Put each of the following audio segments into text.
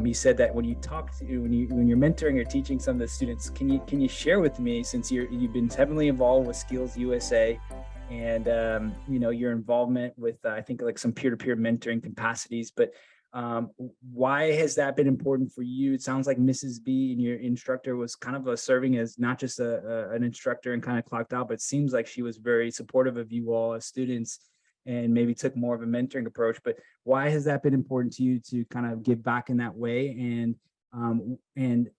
You said that when you talk to when you're mentoring or teaching some of the students, can you share with me, since you've been heavily involved with Skills USA, and your involvement with I think like some peer-to-peer mentoring capacities, but why has that been important for you? It sounds like Mrs. B and your instructor was kind of serving as not just an instructor and kind of clocked out, but it seems like she was very supportive of you all as students and maybe took more of a mentoring approach. But why has that been important to you to kind of give back in that way? And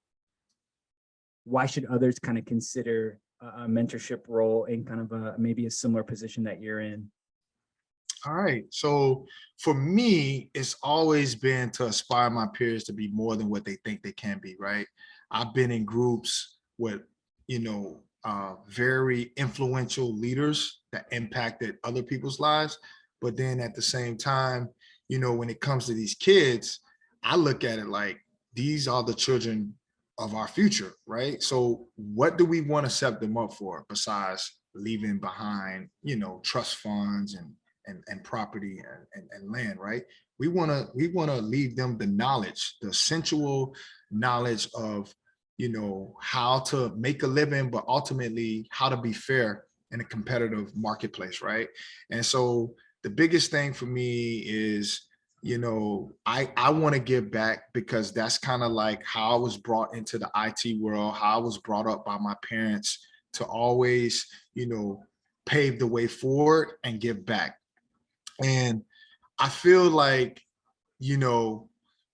why should others kind of consider a mentorship role in kind of maybe a similar position that you're in? All right. So for me, it's always been to aspire my peers to be more than what they think they can be, right? I've been in groups with, very influential leaders that impacted other people's lives. But then at the same time, when it comes to these kids, I look at it like these are the children of our future, right? So what do we want to set them up for besides leaving behind, trust funds and property and land, right? We want to leave them the knowledge, the sensual knowledge of, how to make a living, but ultimately how to be fair in a competitive marketplace, right? And so the biggest thing for me is, I want to give back, because that's kind of like how I was brought into the IT world, how I was brought up by my parents to always, pave the way forward and give back. And I feel like,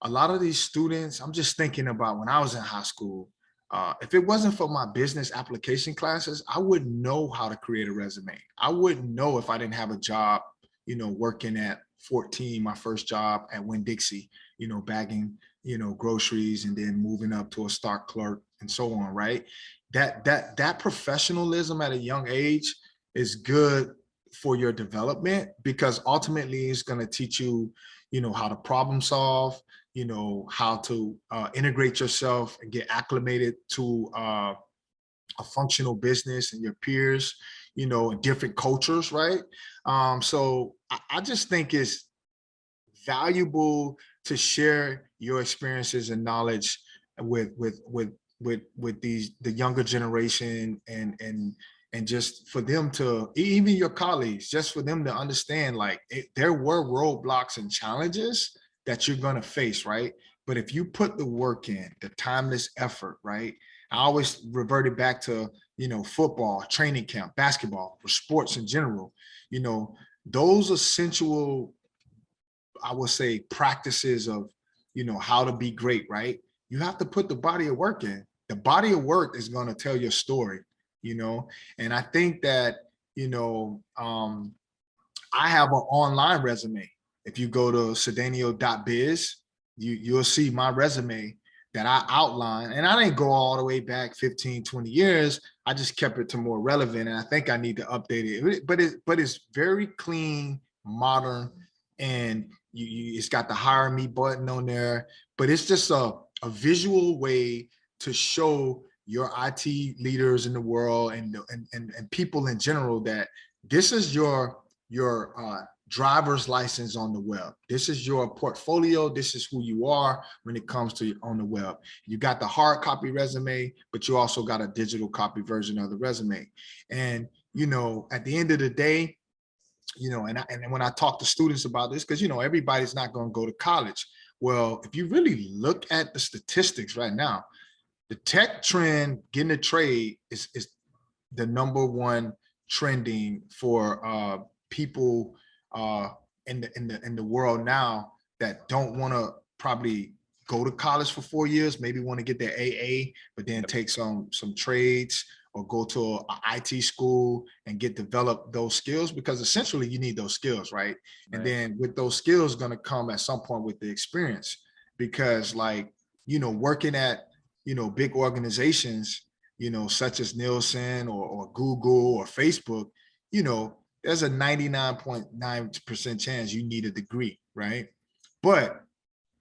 a lot of these students, I'm just thinking about when I was in high school, if it wasn't for my business application classes, I wouldn't know how to create a resume. I wouldn't know if I didn't have a job, working at 14, my first job at Winn-Dixie, bagging, groceries, and then moving up to a stock clerk and so on, right? That professionalism at a young age is good for your development, because ultimately it's going to teach you, how to problem solve, how to integrate yourself and get acclimated to a functional business and your peers, in different cultures, right? So I just think it's valuable to share your experiences and knowledge with the younger generation, and just for them to, even your colleagues, just for them to understand, like, there were roadblocks and challenges that you're going to face, right? But if you put the work in, the timeless effort, right? I always reverted back to, football, training camp, basketball, or sports in general, those essential, I would say, practices of, how to be great, right? You have to put the body of work in. The body of work is going to tell your story, and I think that, I have an online resume. If you go to cedanio.biz, you'll see my resume that I outline, and I didn't go all the way back 15, 20 years. I just kept it to more relevant, and I think I need to update it, but it's very clean, modern, and it's got the hire me button on there, but it's just a visual way to show your IT leaders in the world and people in general that this is your driver's license on the web. This is your portfolio. This is who you are when it comes to on the web. You got the hard copy resume, but you also got a digital copy version of the resume. And, at the end of the day, and when I talk to students about this, because, everybody's not going to go to college. Well, if you really look at the statistics right now, the tech trend, getting a trade, is the #1 trending for people in the world now that don't want to probably go to college for 4 years, maybe want to get their AA, but then take some trades or go to an IT school and develop those skills, because essentially you need those skills, right? And then with those skills going to come at some point with the experience, because working at, big organizations, such as Nielsen or Google or Facebook, there's a 99.9% chance you need a degree, right? But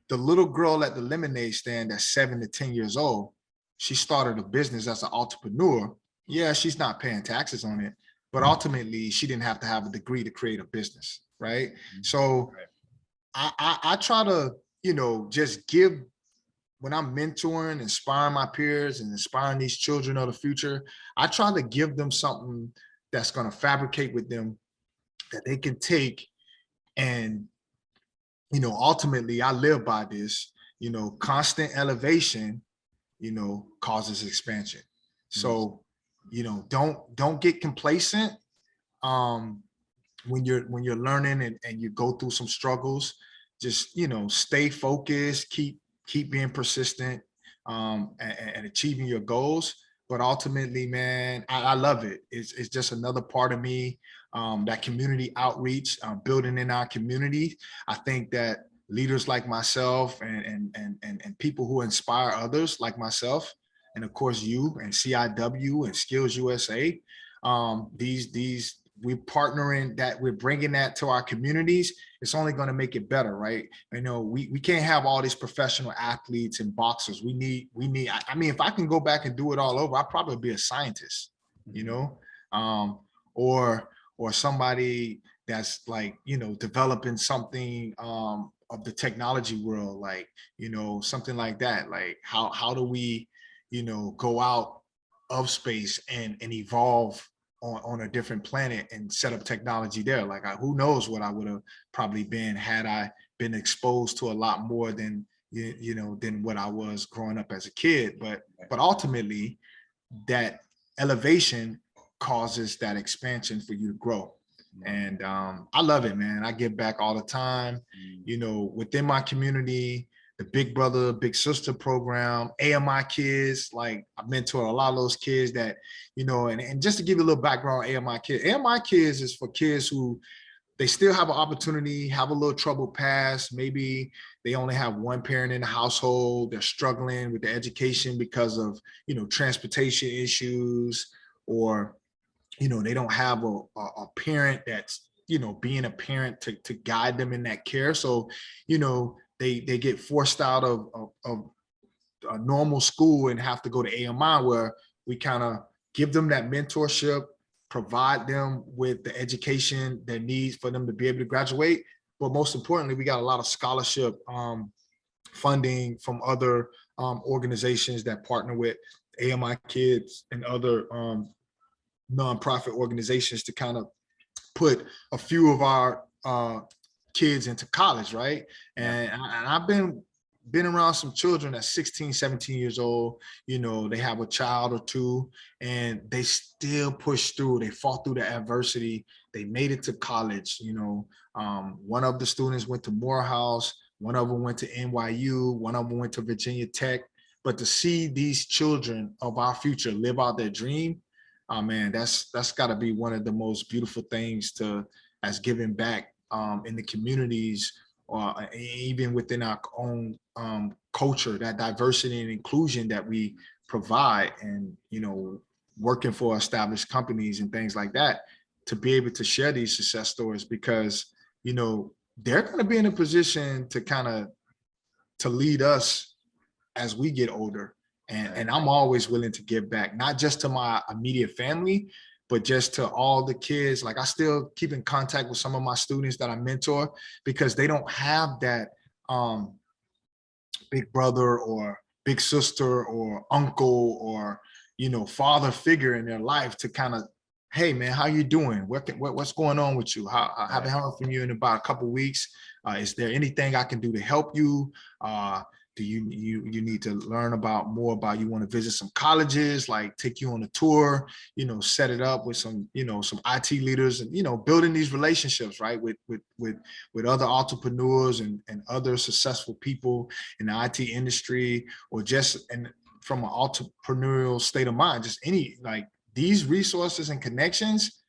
the little girl at the lemonade stand that's 7 to 10 years old, she started a business as an entrepreneur. Yeah, she's not paying taxes on it, but ultimately she didn't have to have a degree to create a business, right? So I try to, just give when I'm mentoring, inspiring my peers and inspiring these children of the future, I try to give them something that's going to fabricate with them that they can take. And, ultimately I live by this, constant elevation, causes expansion. So, don't get complacent. When you're learning and you go through some struggles, just, stay focused, keep being persistent, and achieving your goals. But ultimately, man, I love it. It's just another part of me. That community outreach, building in our community. I think that leaders like myself and people who inspire others like myself, and of course you and CIW and Skills USA, these we're partnering, that we're bringing that to our communities. It's only going to make it better, right? We can't have all these professional athletes and boxers. We need, I mean, if I can go back and do it all over, I'd probably be a scientist, or somebody that's like, developing something, of the technology world, like, something like that. Like how do we, go out of space and evolve on a different planet and set up technology there. Like, who knows what I would have probably been had I been exposed to a lot more than, than what I was growing up as a kid. But ultimately, that elevation causes that expansion for you to grow. And I love it, man. I give back all the time, within my community, the Big Brother, Big Sister program, AMI kids. Like, I mentor a lot of those kids that, and just to give you a little background, AMI kids is for kids who, they still have an opportunity, have a little troubled past. Maybe they only have one parent in the household. They're struggling with their education because of, transportation issues, or, they don't have a parent that's, being a parent to guide them in that care. So, they get forced out of a normal school and have to go to AMI, where we kind of give them that mentorship, provide them with the education they need for them to be able to graduate. But most importantly, we got a lot of scholarship funding from other organizations that partner with AMI kids and other nonprofit organizations to kind of put a few of our kids into college, right? And I've been around some children that's 16, 17 years old, they have a child or two, and they still push through. They fought through the adversity. They made it to college. One of the students went to Morehouse, one of them went to NYU, one of them went to Virginia Tech. But to see these children of our future live out their dream, man, that's got to be one of the most beautiful things as giving back in the communities, or even within our own culture, that diversity and inclusion that we provide, and working for established companies and things like that, to be able to share these success stories, because they're going to be in a position to to lead us as we get older. And I'm always willing to give back, not just to my immediate family, but just to all the kids. Like, I still keep in contact with some of my students that I mentor, because they don't have that big brother or big sister or uncle or, father figure in their life to hey man, how you doing? What's going on with you? I haven't heard from you in about a couple of weeks. Is there anything I can do to help you? Do you need to learn more about, you want to visit some colleges, like take you on a tour, set it up with some, some IT leaders, and, building these relationships, right, with other entrepreneurs and other successful people in the IT industry, or just from an entrepreneurial state of mind, just like these resources and connections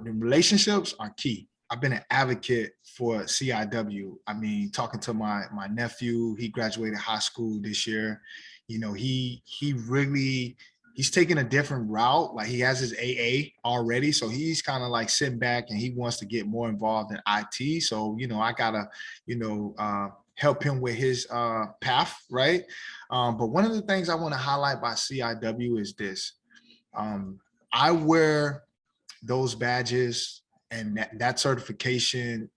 relationships are key. I've been an advocate for CIW. I mean, talking to my nephew, he graduated high school this year. He's taking a different route. Like, he has his AA already. So he's kind of like sitting back, and he wants to get more involved in IT. So, I gotta, help him with his path, right? But one of the things I want to highlight by CIW is this. I wear those badges and that certification,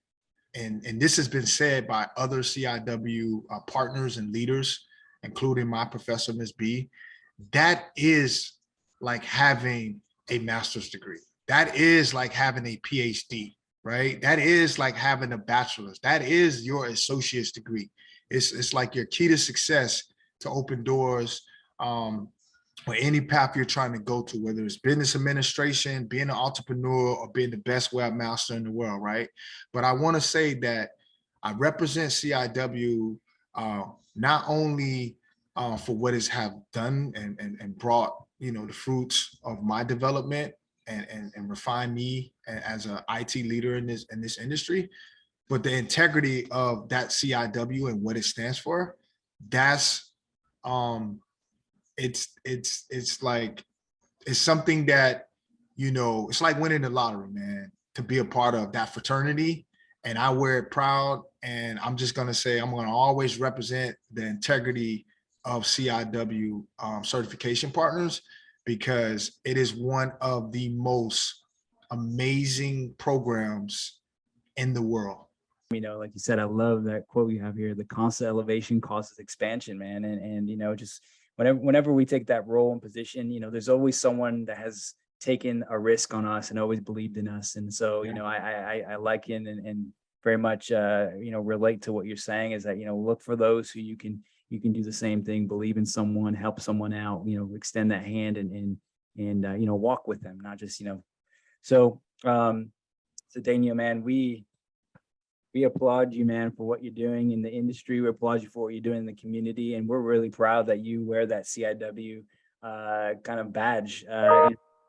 and this has been said by other CIW partners and leaders, including my professor, Ms. B, that is like having a master's degree. That is like having a PhD, right? That is like having a bachelor's. That is your associate's degree. It's like your key to success to open doors, or any path you're trying to go to, whether it's business administration, being an entrepreneur, or being the best webmaster in the world, right? But I want to say that I represent CIW not only for what it have done and brought, the fruits of my development and refine me as an IT leader in this industry, but the integrity of that CIW and what it stands for. That's it's like, it's something that, it's like winning the lottery, man, to be a part of that fraternity. And I wear it proud. And I'm just going to say, I'm going to always represent the integrity of CIW certification partners, because it is one of the most amazing programs in the world. Like you said, I love that quote you have here: the constant elevation causes expansion, man. And just whenever we take that role and position, there's always someone that has taken a risk on us and always believed in us. And so, I liken and very much, relate to what you're saying, is that, look for those who you can do the same thing, believe in someone, help someone out, extend that hand and walk with them, not just, so, Cedanio, man, we applaud you, man, for what you're doing in the industry. We applaud you for what you're doing in the community. And we're really proud that you wear that CIW kind of badge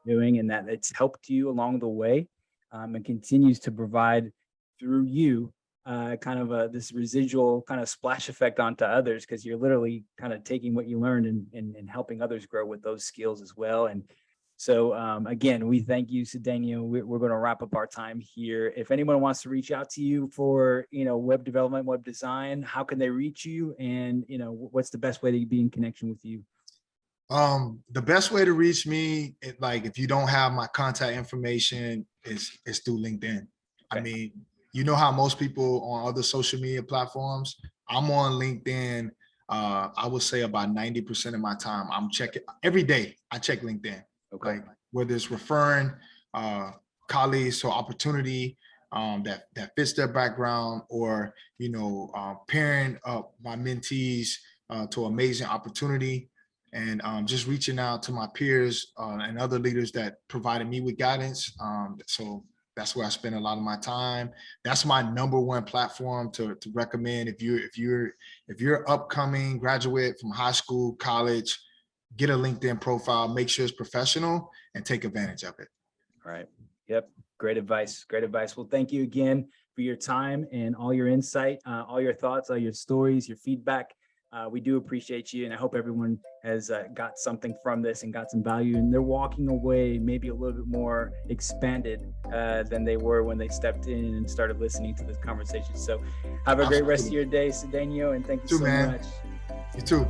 doing, and that it's helped you along the way and continues to provide through you kind of this residual kind of splash effect onto others, because you're literally kind of taking what you learned and helping others grow with those skills as well. And so again, we thank you, Cedanio. We're going to wrap up our time here. If anyone wants to reach out to you for, web development, web design, how can they reach you? And, what's the best way to be in connection with you? The best way to reach me, if you don't have my contact information, is through LinkedIn. Okay. I mean, how most people on other social media platforms, I'm on LinkedIn. I would say about 90% of my time I'm checking every day. I check LinkedIn. Okay. Like whether it's referring colleagues to opportunity that fits their background, or pairing up my mentees to amazing opportunity, and just reaching out to my peers and other leaders that provided me with guidance. So that's where I spend a lot of my time. That's my number one platform to recommend. If you're upcoming graduate from high school, college, get a LinkedIn profile, make sure it's professional, and take advantage of it. All right. Yep. Great advice. Great advice. Well, thank you again for your time and all your insight, all your thoughts, all your stories, your feedback. We do appreciate you. And I hope everyone has got something from this and got some value, and they're walking away maybe a little bit more expanded than they were when they stepped in and started listening to this conversation. So have a great rest of your day, Cedanio, and thank you so much. You too.